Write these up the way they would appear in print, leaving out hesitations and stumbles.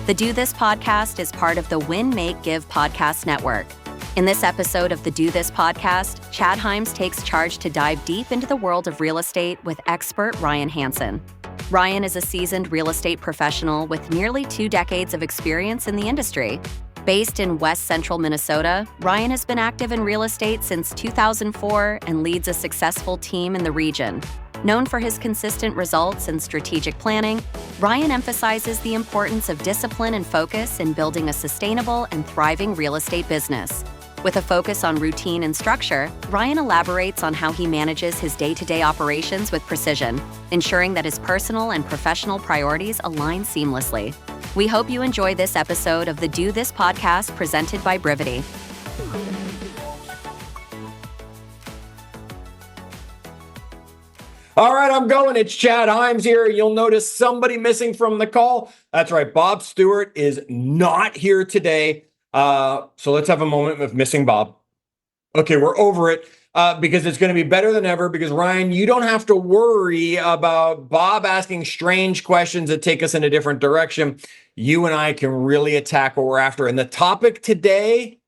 The Do This podcast is part of the Win, Make, Give podcast network. In this episode of the Do This podcast, Chad Hyams takes charge to dive deep into the world of real estate with expert Ryan Hanson. Ryan is a seasoned real estate professional with nearly 2 decades of experience in the industry. Based in West Central Minnesota, Ryan has been active in real estate since 2004 and leads a successful team in the region. Known for his consistent results and strategic planning, Ryan emphasizes the importance of discipline and focus in building a sustainable and thriving real estate business. With a focus on routine and structure, Ryan elaborates on how he manages his day-to-day operations with precision, ensuring that his personal and professional priorities align seamlessly. We hope you enjoy this episode of the Do This podcast presented by Brivity. All right, I'm going. It's Chad Hyams here. You'll notice somebody missing from the call. That's right. Bob Stewart is not here today. So let's have a moment of missing Bob. Okay, we're over it because it's going to be better than ever because, Ryan, you don't have to worry about Bob asking strange questions that take us in a different direction. You and I can really attack what we're after. And the topic today,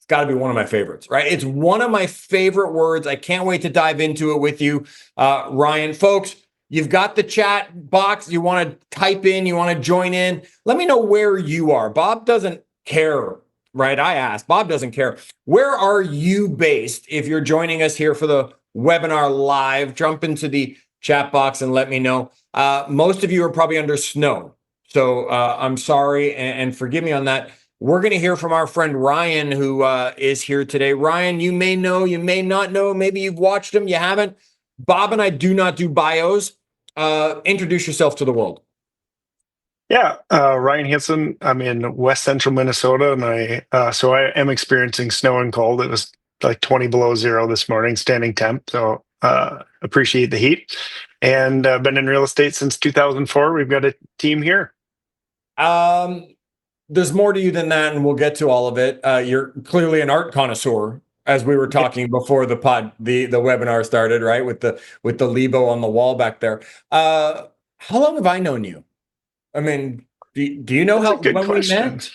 got to be one of my favorites, right? It's one of my favorite words. I can't wait to dive into it with you, Ryan. Folks, you've got the chat box. You want to type in, you want to join in. Let me know where you are. Bob doesn't care, right? I asked. Bob doesn't care. Where are you based? If you're joining us here for the webinar live, jump into the chat box and let me know. Most of you are probably under snow. So I'm sorry and forgive me on that. We're going to hear from our friend Ryan, who is here today. Ryan, you may know, you may not know. Maybe you've watched him, you haven't. Bob and I do not do bios. Introduce yourself to the world. Yeah, Ryan Hanson. I'm in West Central Minnesota, and I am experiencing snow and cold. It was like 20 below zero this morning, standing temp. So appreciate the heat. And I've been in real estate since 2004. We've got a team here. There's more to you than that, and we'll get to all of it. You're clearly an art connoisseur, as we were talking before the webinar started, right? With the Lebo on the wall back there. How long have I known you? I mean, do you know when we met?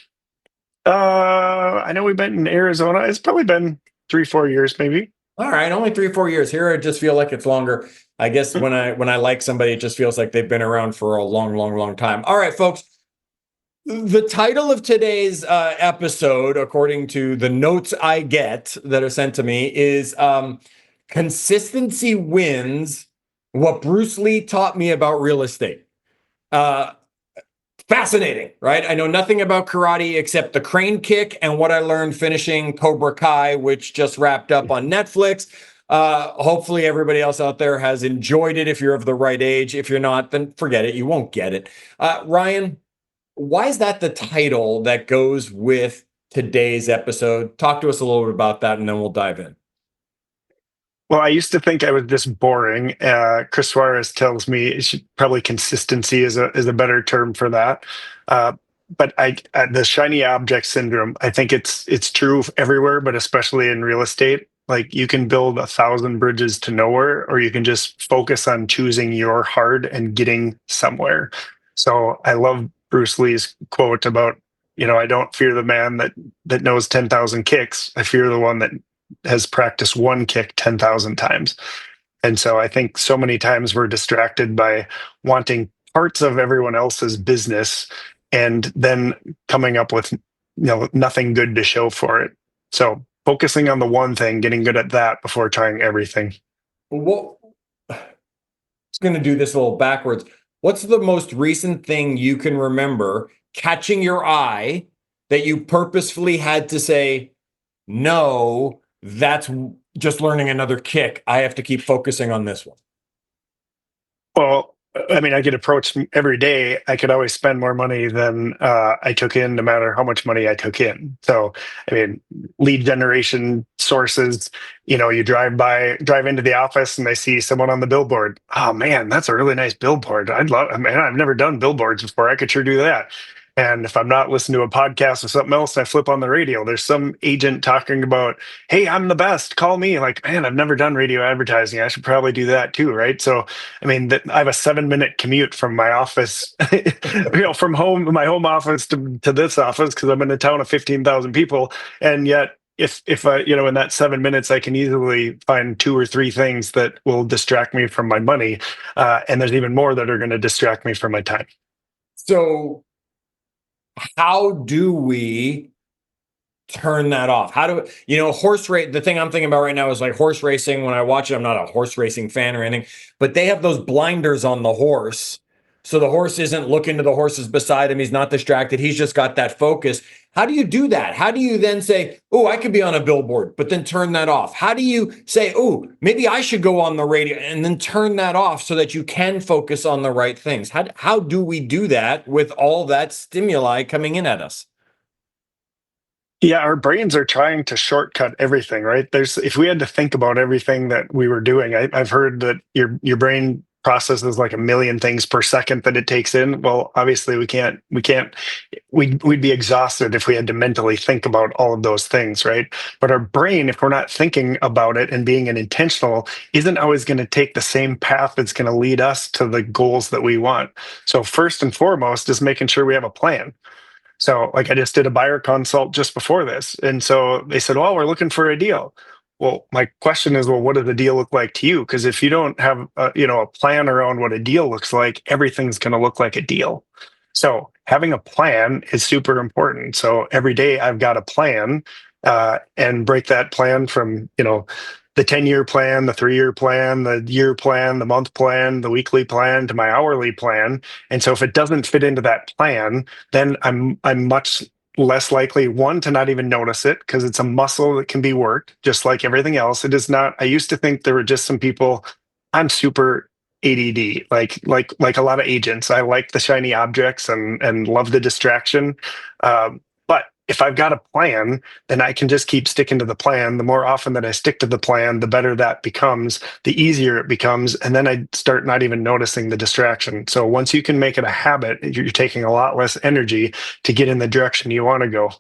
I know we've been in Arizona. It's probably been 3-4 years, maybe. All right, only 3-4 years. Here, I just feel like it's longer. I guess when I like somebody, it just feels like they've been around for a long time. All right, folks. The title of today's episode, according to the notes I get that are sent to me, is Consistency Wins, What Bruce Lee Taught Me About Real Estate. Fascinating, right? I know nothing about karate except the crane kick and what I learned finishing Cobra Kai, which just wrapped up on Netflix. Hopefully everybody else out there has enjoyed it if you're of the right age. If you're not, then forget it. You won't get it. Ryan, why is that the title that goes with today's episode? Talk to us a little bit about that, and then we'll dive in. Well, I used to think I was just boring. Chris Suarez tells me probably consistency is a better term for that. But the shiny object syndrome, I think it's true everywhere, but especially in real estate. Like, you can build 1,000 bridges to nowhere, or you can just focus on choosing your hard and getting somewhere. So I love Bruce Lee's quote about, I don't fear the man that knows 10,000 kicks. I fear the one that has practiced one kick 10,000 times. And so I think so many times we're distracted by wanting parts of everyone else's business and then coming up with nothing good to show for it. So focusing on the one thing, getting good at that before trying everything. Well, I was going to do this a little backwards. What's the most recent thing you can remember catching your eye that you purposefully had to say, no, that's just learning another kick. I have to keep focusing on this one? Well, I mean, I get approached every day. I could always spend more money than I took in, no matter how much money I took in. So, I mean, lead generation sources, you drive into the office and they see someone on the billboard. Oh man, that's a really nice billboard. I've never done billboards before. I could sure do that. And if I'm not listening to a podcast or something else, I flip on the radio. There's some agent talking about, hey, I'm the best. Call me. Like, man, I've never done radio advertising. I should probably do that too, right? So, I mean, I have a 7-minute commute from my office, from home, my home office to this office, because I'm in a town of 15,000 people. And yet, if I, in that 7 minutes, I can easily find 2 or 3 things that will distract me from my money. And there's even more that are going to distract me from my time. So how do we turn that off? How do horse race? The thing I'm thinking about right now is like horse racing. When I watch it, I'm not a horse racing fan or anything, but they have those blinders on the horse. So the horse isn't looking to the horses beside him. He's not distracted. He's just got that focus. How do you do that? How do you then say, oh, I could be on a billboard, but then turn that off? How do you say, oh, maybe I should go on the radio, and then turn that off so that you can focus on the right things? How do we do that with all that stimuli coming in at us? Yeah, our brains are trying to shortcut everything, right? If we had to think about everything that we were doing, I've heard that your brain processes like 1,000,000 things per second that it takes in. Well, obviously we'd be exhausted if we had to mentally think about all of those things, right? But our brain, if we're not thinking about it and being intentional, isn't always going to take the same path that's going to lead us to the goals that we want. So first and foremost is making sure we have a plan. So, like, I just did a buyer consult just before this. And so they said, well, we're looking for a deal. Well, my question is, well, what does the deal look like to you? Because if you don't have a plan around what a deal looks like, everything's going to look like a deal. So having a plan is super important. So every day I've got a plan, and break that plan from, the 10-year plan, the 3-year plan, the year plan, the month plan, the weekly plan, to my hourly plan. And so if it doesn't fit into that plan, then I'm much less likely, one, to not even notice it, because it's a muscle that can be worked just like everything else. It is not. I used to think there were just some people. I'm super ADD, like a lot of agents. I like the shiny objects and love the distraction. But if I've got a plan, then I can just keep sticking to the plan. The more often that I stick to the plan, the better that becomes, the easier it becomes. And then I start not even noticing the distraction. So once you can make it a habit, you're taking a lot less energy to get in the direction you want to go.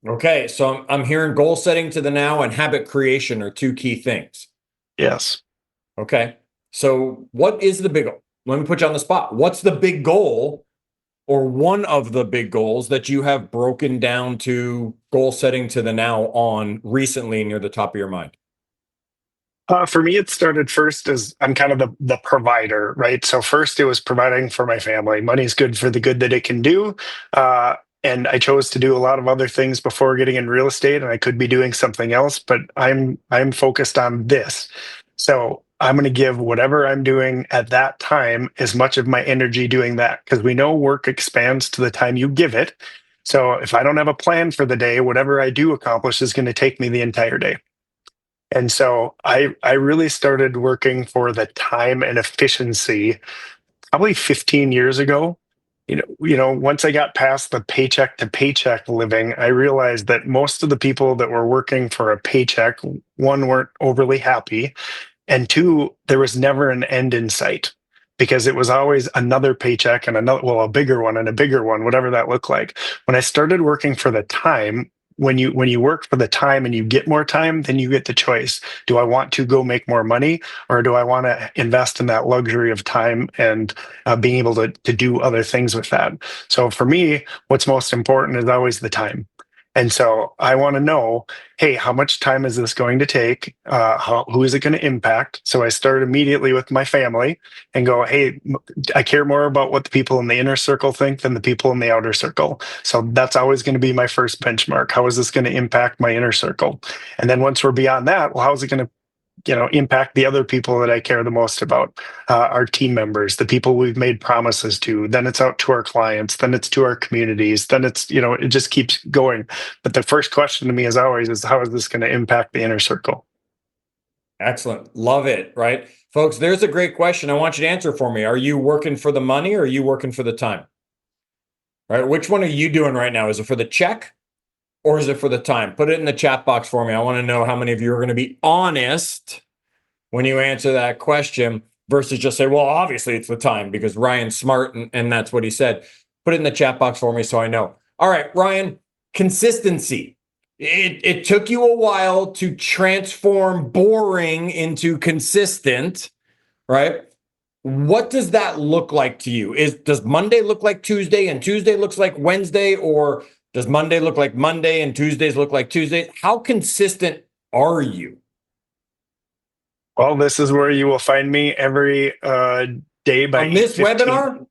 Okay, so I'm hearing goal setting to the now and habit creation are 2 key things. Yes. Okay, so what is the big goal? Let me put you on the spot. What's the big goal, or one of the big goals that you have broken down to goal setting to the now on recently near the top of your mind? For me, it started first as I'm kind of the provider, right? So first it was providing for my family. Money's good for the good that it can do. And I chose to do a lot of other things before getting in real estate, and I could be doing something else, but I'm focused on this. So I'm going to give whatever I'm doing at that time as much of my energy doing that, because we know work expands to the time you give it. So if I don't have a plan for the day, whatever I do accomplish is going to take me the entire day. And so I really started working for the time and efficiency probably 15 years ago. Once I got past the paycheck to paycheck living, I realized that most of the people that were working for a paycheck, one, weren't overly happy, and two, there was never an end in sight, because it was always another paycheck and another, well, a bigger one and a bigger one, whatever that looked like. When I started working for the time, when you work for the time and you get more time, then you get the choice. Do I want to go make more money, or do I want to invest in that luxury of time and being able to do other things with that? So for me, what's most important is always the time. And so I want to know, hey, how much time is this going to take? Who is it going to impact? So I start immediately with my family and go, hey, I care more about what the people in the inner circle think than the people in the outer circle. So that's always going to be my first benchmark. How is this going to impact my inner circle? And then once we're beyond that, well, how is it going to impact the other people that I care the most about, our team members, the people we've made promises to. Then it's out to our clients, then it's to our communities, then it's, it just keeps going. But the first question to me as always is, how is this going to impact the inner circle? Excellent. Love it. Right. Folks, there's a great question. I want you to answer for me. Are you working for the money, or are you working for the time? Right. Which one are you doing right now? Is it for the check, or is it for the time? Put it in the chat box for me. I want to know how many of you are going to be honest when you answer that question versus just say, well, obviously it's the time because Ryan's smart and that's what he said. Put it in the chat box for me so I know. All right, Ryan, consistency. It took you a while to transform boring into consistent, right? What does that look like to you? Does Monday look like Tuesday and Tuesday looks like Wednesday, or does Monday look like Monday and Tuesdays look like Tuesday? How consistent are you? Well, this is where you will find me every day by on this 8:15. webinar.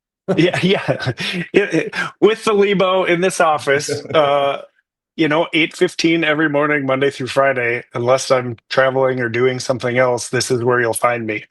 With the Lebo in this office. 8:15 every morning, Monday through Friday, unless I'm traveling or doing something else, this is where you'll find me.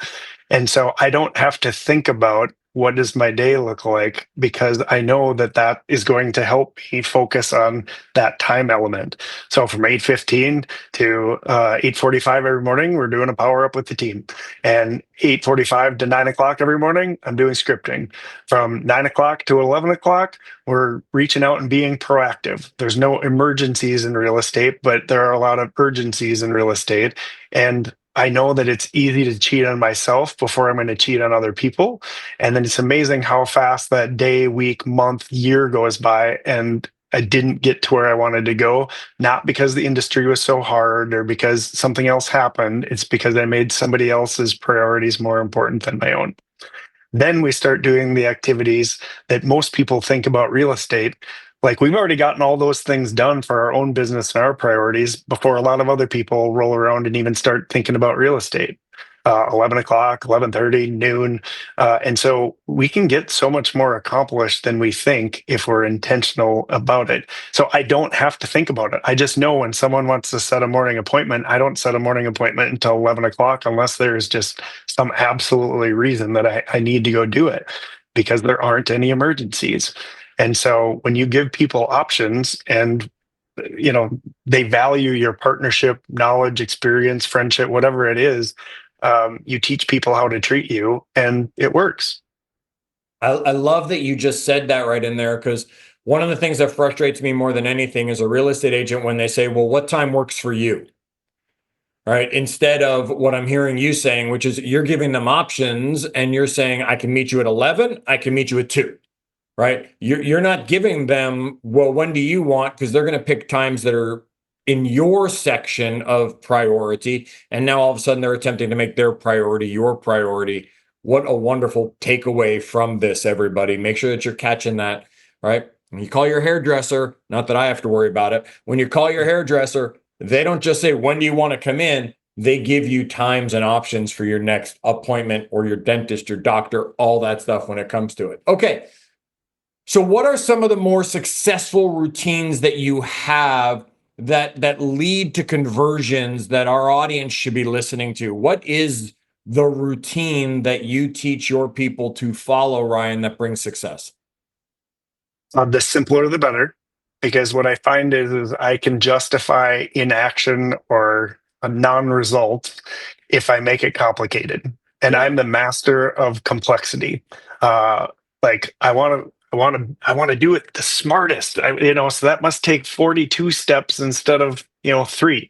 And so I don't have to think about what does my day look like, because I know that that is going to help me focus on that time element. So from 8:15 to 8:45 every morning, we're doing a power up with the team. And 8:45 to 9 o'clock every morning, I'm doing scripting. From 9 o'clock to 11 o'clock, we're reaching out and being proactive. There's no emergencies in real estate, but there are a lot of urgencies in real estate. And I know that it's easy to cheat on myself before I'm going to cheat on other people. And then it's amazing how fast that day, week, month, year goes by. And I didn't get to where I wanted to go, not because the industry was so hard or because something else happened. It's because I made somebody else's priorities more important than my own. Then we start doing the activities that most people think about real estate. Like, we've already gotten all those things done for our own business and our priorities before a lot of other people roll around and even start thinking about real estate. 11 o'clock, 11:30, noon. And so we can get so much more accomplished than we think if we're intentional about it. So I don't have to think about it. I just know when someone wants to set a morning appointment, I don't set a morning appointment until 11 o'clock unless there's just some absolutely reason that I need to go do it, because there aren't any emergencies. And so when you give people options and they value your partnership, knowledge, experience, friendship, whatever it is, you teach people how to treat you, and it works. I love that you just said that right in there, because one of the things that frustrates me more than anything is a real estate agent when they say, well, what time works for you? Right? Instead of what I'm hearing you saying, which is you're giving them options and you're saying, I can meet you at 11, I can meet you at 2. Right? You're not giving them, well, when do you want? Because they're going to pick times that are in your section of priority. And now all of a sudden they're attempting to make their priority your priority. What a wonderful takeaway from this, everybody. Make sure that you're catching that, right? When you call your hairdresser, not that I have to worry about it. When you call your hairdresser, they don't just say, when do you want to come in? They give you times and options for your next appointment, or your dentist, your doctor, all that stuff when it comes to it. Okay. So what are some of the more successful routines that you have that lead to conversions that our audience should be listening to? What is the routine that you teach your people to follow, Ryan, that brings success? The simpler, the better, because what I find is I can justify inaction or a non-result if I make it complicated. And Yeah. I'm the master of complexity. Like, I want to do it the smartest, so that must take 42 steps instead of 3,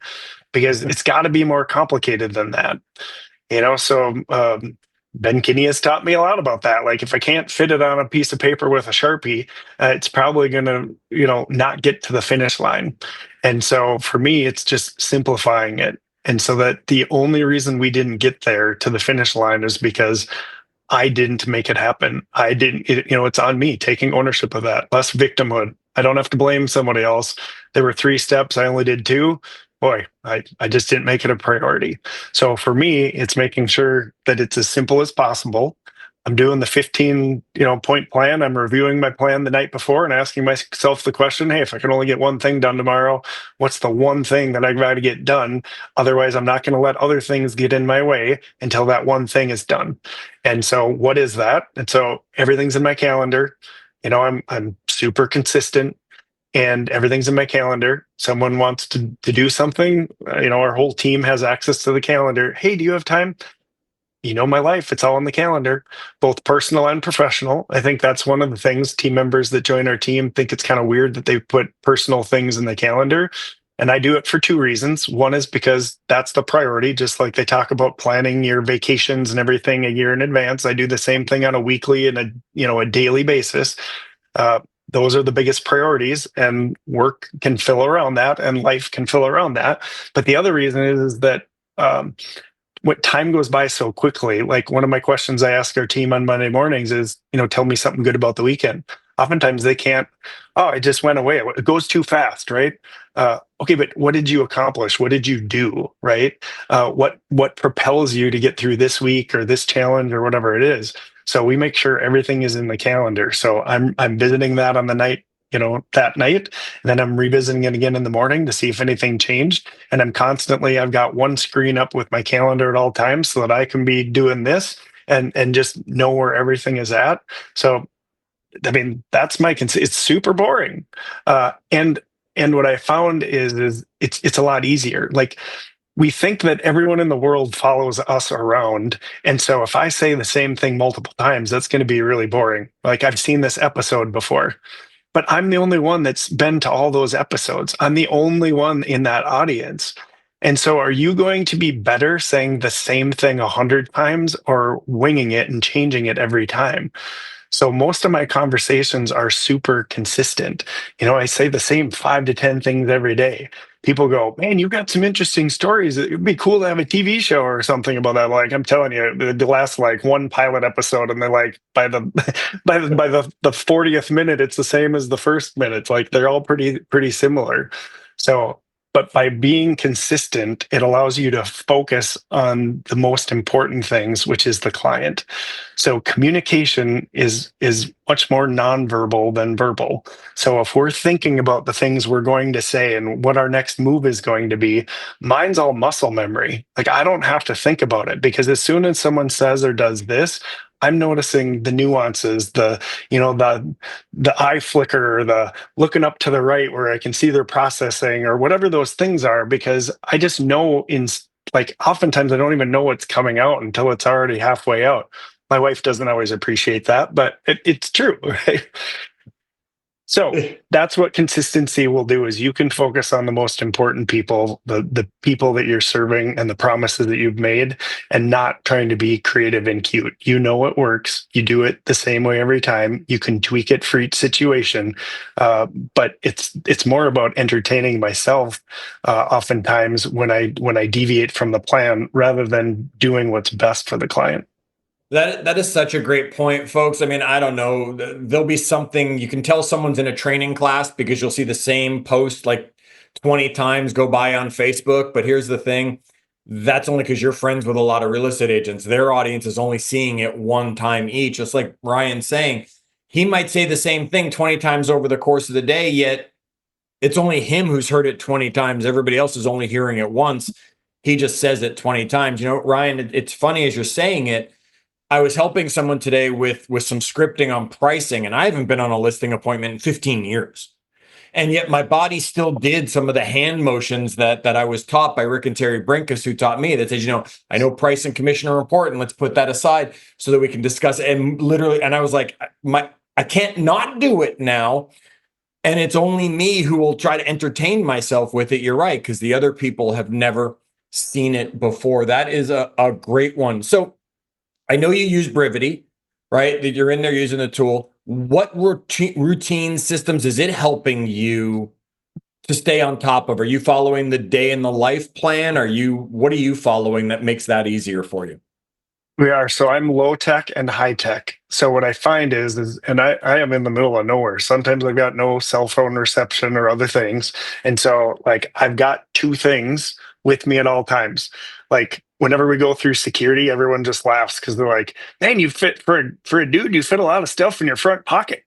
because it's got to be more complicated than that. So Ben Kinney has taught me a lot about that. Like, if I can't fit it on a piece of paper with a Sharpie, it's probably going to not get to the finish line. And so for me, it's just simplifying it. And so that the only reason we didn't get there to the finish line is because I didn't make it happen. I didn't, it's on me, taking ownership of that. Less victimhood. I don't have to blame somebody else. There were 3 steps. I only did 2. Boy, I just didn't make it a priority. So for me, it's making sure that it's as simple as possible. I'm doing the 15, point plan. I'm reviewing my plan the night before and asking myself the question, hey, if I can only get one thing done tomorrow, what's the one thing that I got to get done? Otherwise, I'm not going to let other things get in my way until that one thing is done. And so what is that? And so everything's in my calendar. I'm super consistent, and everything's in my calendar. Someone wants to do something, our whole team has access to the calendar. Hey, do you have time? My life, it's all on the calendar, both personal and professional. I think that's one of the things team members that join our team think it's kind of weird that they put personal things in the calendar. And I do it for 2 reasons. One is because that's the priority, just like they talk about planning your vacations and everything a year in advance. I do the same thing on a weekly and a daily basis. Those are the biggest priorities, and work can fill around that, and life can fill around that. But the other reason is that what time goes by so quickly. Like, one of my questions I ask our team on Monday mornings is, tell me something good about the weekend. Oftentimes they can't. Oh, it just went away. It goes too fast, right? Okay, but what did you accomplish? What did you do, right? What propels you to get through this week or this challenge or whatever it is? So we make sure everything is in the calendar. So I'm visiting that on the night, that night, and then I'm revisiting it again in the morning to see if anything changed. And I've got one screen up with my calendar at all times so that I can be doing this and just know where everything is at. So, I mean, that's it's super boring. And what I found is it's a lot easier. Like, we think that everyone in the world follows us around. And so if I say the same thing multiple times, that's going to be really boring. Like, I've seen this episode before, but I'm the only one that's been to all those episodes. I'm the only one in that audience. And so are you going to be better saying the same thing 100 times or winging it and changing it every time? So most of my conversations are super consistent. I say the same 5 to 10 things every day. People go, man, you've got some interesting stories. It'd be cool to have a TV show or something about that. Like, I'm telling you, the last like one pilot episode, and they're like, by the the 40th minute, it's the same as the first minute. It's like, they're all pretty similar. So, but by being consistent, it allows you to focus on the most important things, which is the client. So communication is much more nonverbal than verbal. So if we're thinking about the things we're going to say and what our next move is going to be, mine's all muscle memory. Like, I don't have to think about it, because as soon as someone says or does this, I'm noticing the nuances, the eye flicker, or the looking up to the right where I can see their processing, or whatever those things are, because I just know like, oftentimes I don't even know what's coming out until it's already halfway out. My wife doesn't always appreciate that, but it's true, right? So that's what consistency will do, is you can focus on the most important people, the people that you're serving and the promises that you've made, and not trying to be creative and cute. You know what works. You do it the same way every time. You can tweak it for each situation, but it's more about entertaining myself oftentimes when I deviate from the plan, rather than doing what's best for the client. That is such a great point, folks. I mean, I don't know. There'll be something you can tell someone's in a training class because you'll see the same post like 20 times go by on Facebook. But here's the thing. That's only because you're friends with a lot of real estate agents. Their audience is only seeing it one time each. Just like Ryan's saying, he might say the same thing 20 times over the course of the day, yet it's only him who's heard it 20 times. Everybody else is only hearing it once. He just says it 20 times. Ryan, it's funny as you're saying it. I was helping someone today with some scripting on pricing, and I haven't been on a listing appointment in 15 years. And yet my body still did some of the hand motions that I was taught by Rick and Terry Brinkus, who taught me, that says, I know price and commission are important. Let's put that aside so that we can discuss it. And literally, and I was like, I can't not do it now. And it's only me who will try to entertain myself with it. You're right, because the other people have never seen it before. That is a great one. So I know you use Brivity, right? That you're in there using the tool. What routine systems is it helping you to stay on top of? Are you following the day in the life plan? What are you following that makes that easier for you? We are. So I'm low tech and high tech. So what I find is and I am in the middle of nowhere. Sometimes I've got no cell phone reception or other things. And so, like, I've got two things with me at all times. Like, whenever we go through security, everyone just laughs because they're like, man, you fit for a dude, you fit a lot of stuff in your front pocket.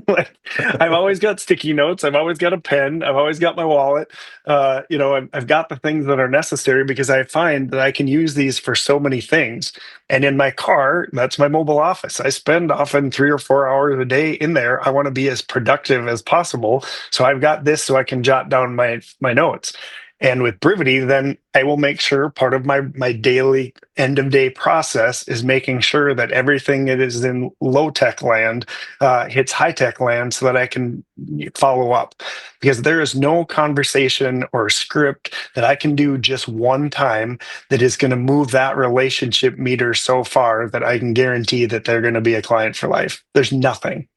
Like, I've always got sticky notes. I've always got a pen. I've always got my wallet. I've got the things that are necessary, because I find that I can use these for so many things. And in my car, that's my mobile office. I spend often 3 or 4 hours a day in there. I want to be as productive as possible. So I've got this so I can jot down my notes. And with Brivity, then I will make sure part of my daily end of day process is making sure that everything that is in low tech land hits high tech land, so that I can follow up. Because there is no conversation or script that I can do just one time that is going to move that relationship meter so far that I can guarantee that they're going to be a client for life. There's nothing.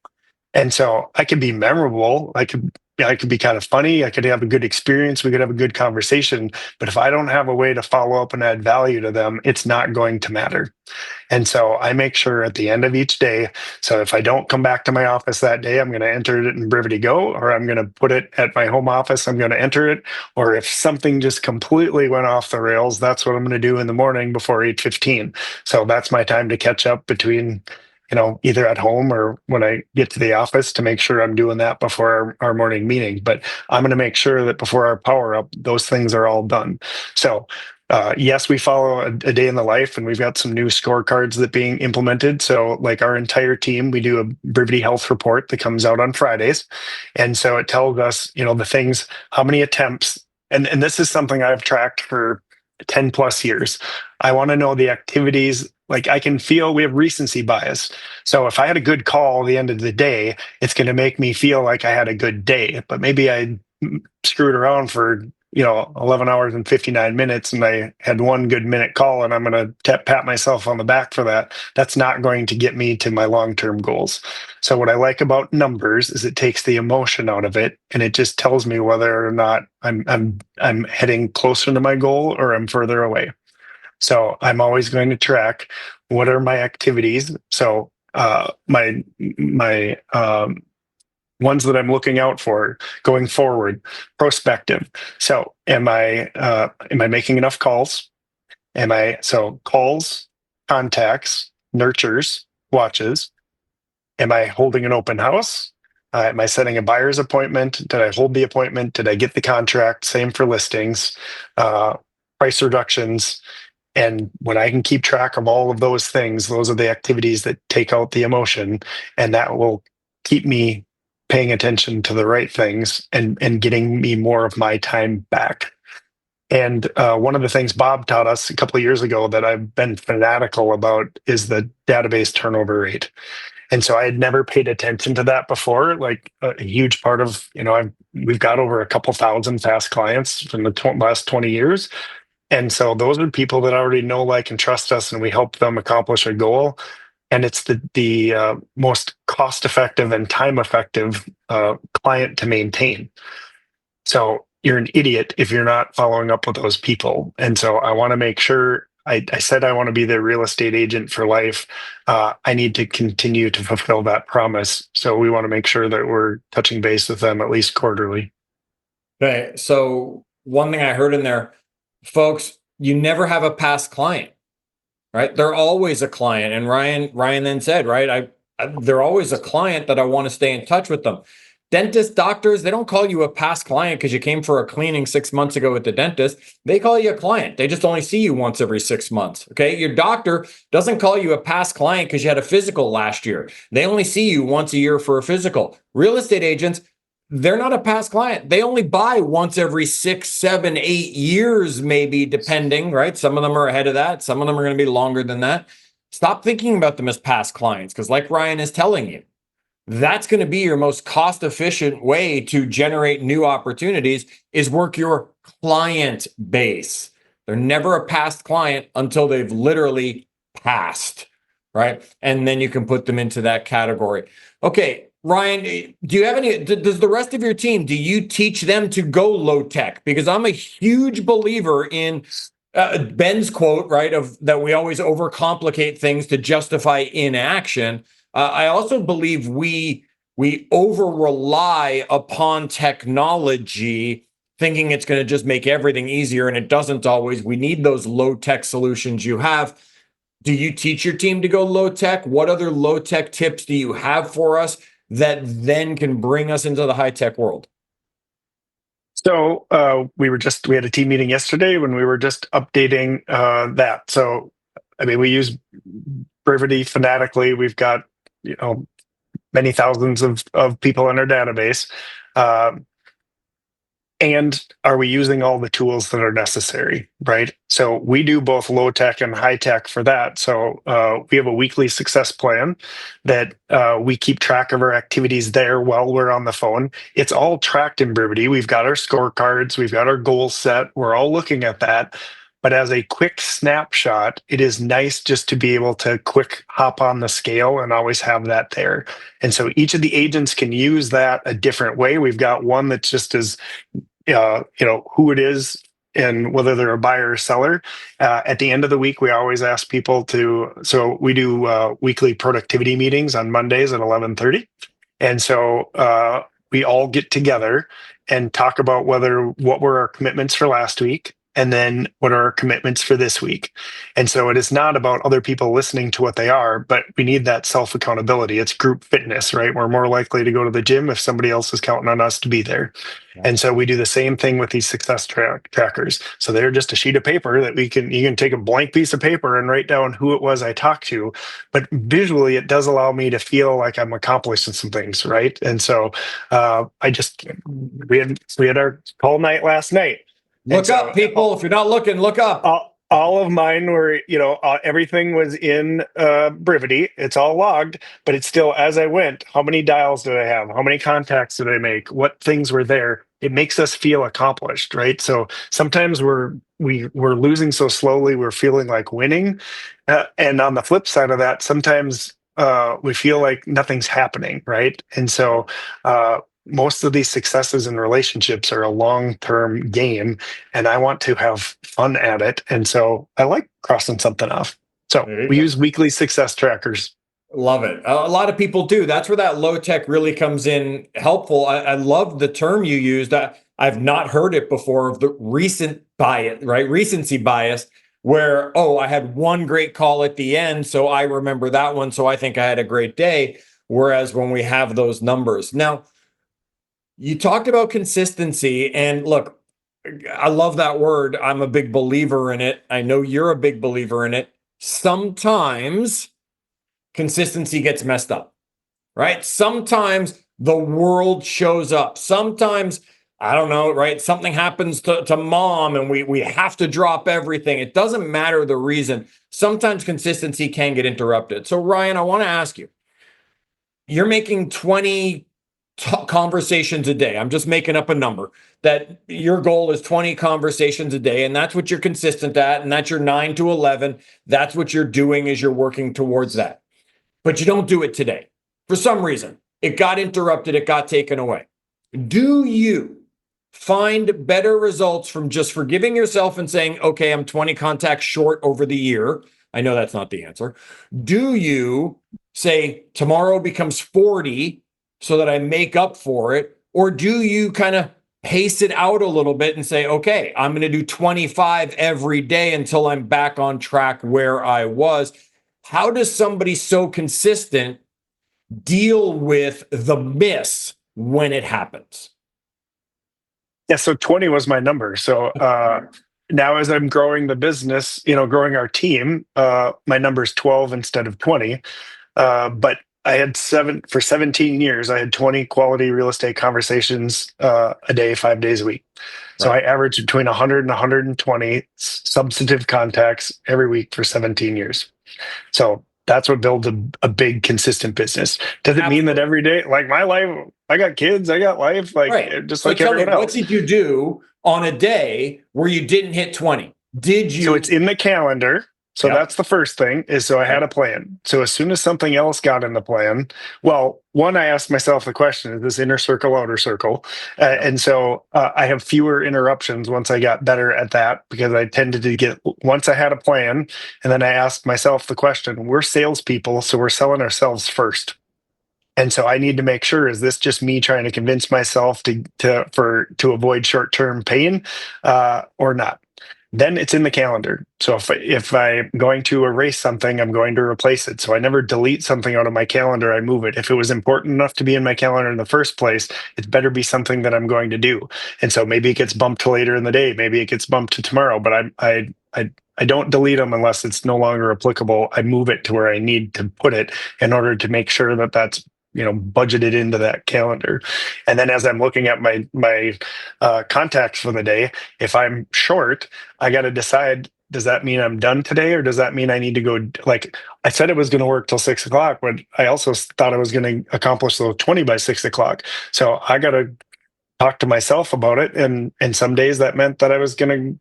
And so I could be memorable. I could be kind of funny. I could have a good experience. We could have a good conversation. But if I don't have a way to follow up and add value to them, it's not going to matter. And so I make sure at the end of each day. So if I don't come back to my office that day, I'm going to enter it in Brivity Go, or I'm going to put it at my home office. I'm going to enter it. Or if something just completely went off the rails, that's what I'm going to do in the morning before 8:15. So that's my time to catch up between, either at home or when I get to the office, to make sure I'm doing that before our morning meeting. But I'm going to make sure that before our power up, those things are all done. So yes, we follow a day in the life, and we've got some new scorecards that being implemented. So like our entire team, we do a Brivity health report that comes out on Fridays. And so it tells us, the things, how many attempts, and this is something I've tracked for 10 plus years. I want to know the activities. Like, I can feel we have recency bias. So if I had a good call at the end of the day, it's going to make me feel like I had a good day, but maybe I screwed around for 11 hours and 59 minutes, and I had one good minute call, and I'm going to pat myself on the back for that. That's not going to get me to my long-term goals. So what I like about numbers is it takes the emotion out of it, and it just tells me whether or not I'm heading closer to my goal or I'm further away. So I'm always going to track what are my activities. So my ones that I'm looking out for going forward, prospective. So am I making enough calls? Calls, contacts, nurtures, watches? Am I holding an open house? Am I setting a buyer's appointment? Did I hold the appointment? Did I get the contract? Same for listings, price reductions. And when I can keep track of all of those things, those are the activities that take out the emotion, and that will keep me paying attention to the right things and getting me more of my time back. And one of the things Bob taught us a couple of years ago that I've been fanatical about is the database turnover rate. And so I had never paid attention to that before. Like a huge part of, we've got over a couple thousand fast clients from the last 20 years. And so those are people that already know, like, and trust us, and we help them accomplish a goal. And it's the most cost-effective and time-effective client to maintain. So you're an idiot if you're not following up with those people. And so I want to make sure, I said I want to be the real estate agent for life. I need to continue to fulfill that promise. So we want to make sure that we're touching base with them at least quarterly. Okay, so one thing I heard in there, folks, you never have a past client, right? They're always a client. And Ryan then said, right, they're always a client that I want to stay in touch with them. Dentists, doctors, they don't call you a past client because you came for a cleaning 6 months ago with the dentist. They call you a client. They just only see you once every 6 months. Okay. Your doctor doesn't call you a past client because you had a physical last year. They only see you once a year for a physical. Real estate agents, they're not a past client. They only buy once every 6, 7, 8 years, maybe, depending, right? Some of them are ahead of that. Some of them are going to be longer than that. Stop thinking about them as past clients, because like Ryan is telling you, that's going to be your most cost-efficient way to generate new opportunities, is work your client base. They're never a past client until they've literally passed, right? And then you can put them into that category. Okay, Ryan, do you have does the rest of your team, do you teach them to go low tech? Because I'm a huge believer in Ben's quote, right, of that we always overcomplicate things to justify inaction. I also believe we over rely upon technology, thinking it's going to just make everything easier, and it doesn't always. We need those low tech solutions you have. Do you teach your team to go low tech? What other low tech tips do you have for us that then can bring us into the high tech world? So we had a team meeting yesterday when we were just updating that. So, I mean, we use Brivity fanatically. We've got, many thousands of people in our database. And are we using all the tools that are necessary, right? So we do both low tech and high tech for that. So we have a weekly success plan that we keep track of our activities there while we're on the phone. It's all tracked in Brivity. We've got our scorecards. We've got our goals set. We're all looking at that. But as a quick snapshot, it is nice just to be able to quick hop on the scale and always have that there. And so each of the agents can use that a different way. We've got one that just is, who it is and whether they're a buyer or seller. At the end of the week, we always ask people so we do weekly productivity meetings on Mondays at 11:30. And so we all get together and talk about what were our commitments for last week, and then what are our commitments for this week. And so it is not about other people listening to what they are, but we need that self accountability. It's group fitness, right? We're more likely to go to the gym if somebody else is counting on us to be there. Yeah. And so we do the same thing with these success trackers. So they're just a sheet of paper that you can take a blank piece of paper and write down who it was I talked to. But visually, it does allow me to feel like I'm accomplishing some things, right? And so we had our call night last night. Look up, people. If you're not looking, look up. All of mine were, everything was in Brivity. It's all logged, but it's still, as I went, how many dials did I have? How many contacts did I make? What things were there? It makes us feel accomplished, right? So sometimes we're losing so slowly, we're feeling like winning. And on the flip side of that, sometimes we feel like nothing's happening, right? And so most of these successes in relationships are a long-term game, and I want to have fun at it. And so I like crossing something off. So we use weekly success trackers. Love it. A lot of people do. That's where that low tech really comes in helpful. I love the term you used. I've not heard it before, of the recent bias, right? Recency bias, where, I had one great call at the end, so I remember that one, so I think I had a great day. Whereas when we have those numbers. Now, you talked about consistency, and look, I love that word. I'm a big believer in it. I know you're a big believer in it. Sometimes consistency gets messed up, right? Sometimes the world shows up. Sometimes, I don't know, right? Something happens to mom and we have to drop everything. It doesn't matter the reason. Sometimes consistency can get interrupted. So Ryan, I want to ask you, you're making 20 conversations a day. I'm just making up a number, that your goal is 20 conversations a day, and that's what you're consistent at, and that's your 9 to 11. That's what you're doing, is you're working towards that. But you don't do it today. For some reason, it got interrupted, it got taken away. Do you find better results from just forgiving yourself and saying, okay, I'm 20 contacts short over the year? I know that's not the answer. Do you say tomorrow becomes 40 so that I make up for it? Or do you kind of pace it out a little bit and say, okay, I'm going to do 25 every day until I'm back on track where I was? How does somebody so consistent deal with the miss when it happens? Yeah, so 20 was my number. So now as I'm growing the business, growing our team, my number is 12 instead of 20. But I had 17 years, I had 20 quality real estate conversations a day, 5 days a week. So I averaged between 100 and 120 substantive contacts every week for 17 years. So that's what builds a big, consistent business. Does it mean that every day, like my life, I got kids, I got life, just so like everyone else. What did you do on a day where you didn't hit 20? Did you? So it's in the calendar. So that's the first thing, is so I had a plan. So as soon as something else got in the plan, well, one, I asked myself the question, is this inner circle, outer circle? And so I have fewer interruptions once I got better at that, because I tended to once I had a plan, and then I asked myself the question, we're salespeople, so we're selling ourselves first. And so I need to make sure, is this just me trying to convince myself to avoid short-term pain or not? Then it's in the calendar. So if I'm going to erase something, I'm going to replace it. So I never delete something out of my calendar, I move it. If it was important enough to be in my calendar in the first place, it better be something that I'm going to do. And so maybe it gets bumped to later in the day, maybe it gets bumped to tomorrow, but I don't delete them unless it's no longer applicable. I move it to where I need to put it in order to make sure that that's budgeted into that calendar. And then as I'm looking at my contacts for the day, if I'm short, I got to decide, does that mean I'm done today, or does that mean I need to go? Like I said, it was going to work till 6 o'clock, but I also thought I was going to accomplish those 20 by 6 o'clock. So I got to talk to myself about it. And some days that meant that I was going to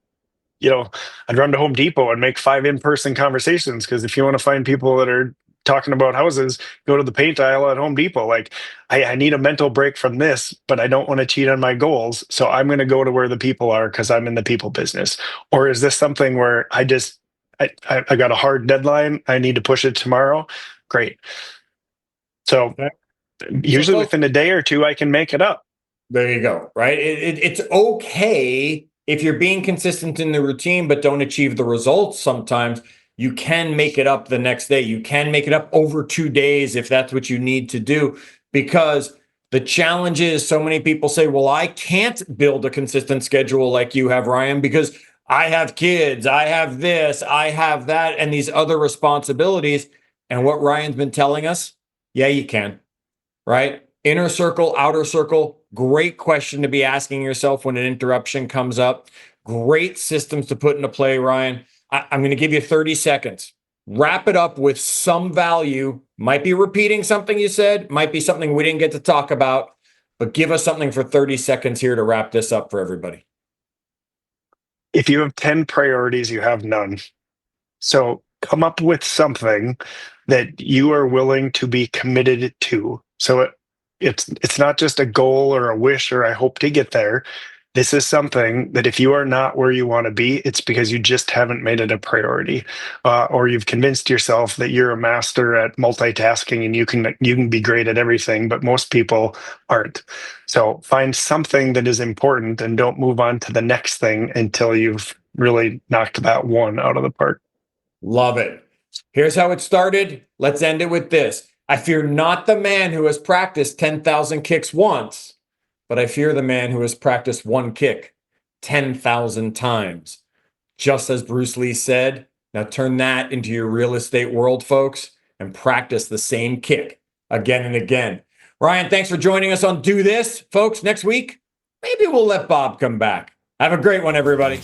I'd run to Home Depot and make 5 in-person conversations, because if you want to find people that are talking about houses, go to the paint aisle at Home Depot. Like, I need a mental break from this, but I don't want to cheat on my goals. So I'm going to go to where the people are because I'm in the people business. Or is this something where I got a hard deadline, I need to push it tomorrow? Great. So usually within a day or two, I can make it up. There you go. Right. It's okay if you're being consistent in the routine, but don't achieve the results. Sometimes you can make it up the next day. You can make it up over 2 days if that's what you need to do, because the challenge is so many people say, well, I can't build a consistent schedule like you have, Ryan, because I have kids, I have this, I have that, and these other responsibilities. And what Ryan's been telling us, yeah, you can, right? Inner circle, outer circle, great question to be asking yourself when an interruption comes up. Great systems to put into play, Ryan. I'm going to give you 30 seconds. Wrap it up with some value. Might be repeating something you said, might be something we didn't get to talk about, but give us something for 30 seconds here to wrap this up for everybody. If you have 10 priorities, you have none. So come up with something that you are willing to be committed to. So it's not just a goal or a wish or I hope to get there. This is something that if you are not where you want to be, it's because you just haven't made it a priority, or you've convinced yourself that you're a master at multitasking and you can be great at everything, but most people aren't. So find something that is important and don't move on to the next thing until you've really knocked that one out of the park. Love it. Here's how it started. Let's end it with this. I fear not the man who has practiced 10,000 kicks once, but I fear the man who has practiced one kick 10,000 times. Just as Bruce Lee said, now turn that into your real estate world, folks, and practice the same kick again and again. Ryan, thanks for joining us on Do This. Folks, next week, maybe we'll let Bob come back. Have a great one, everybody.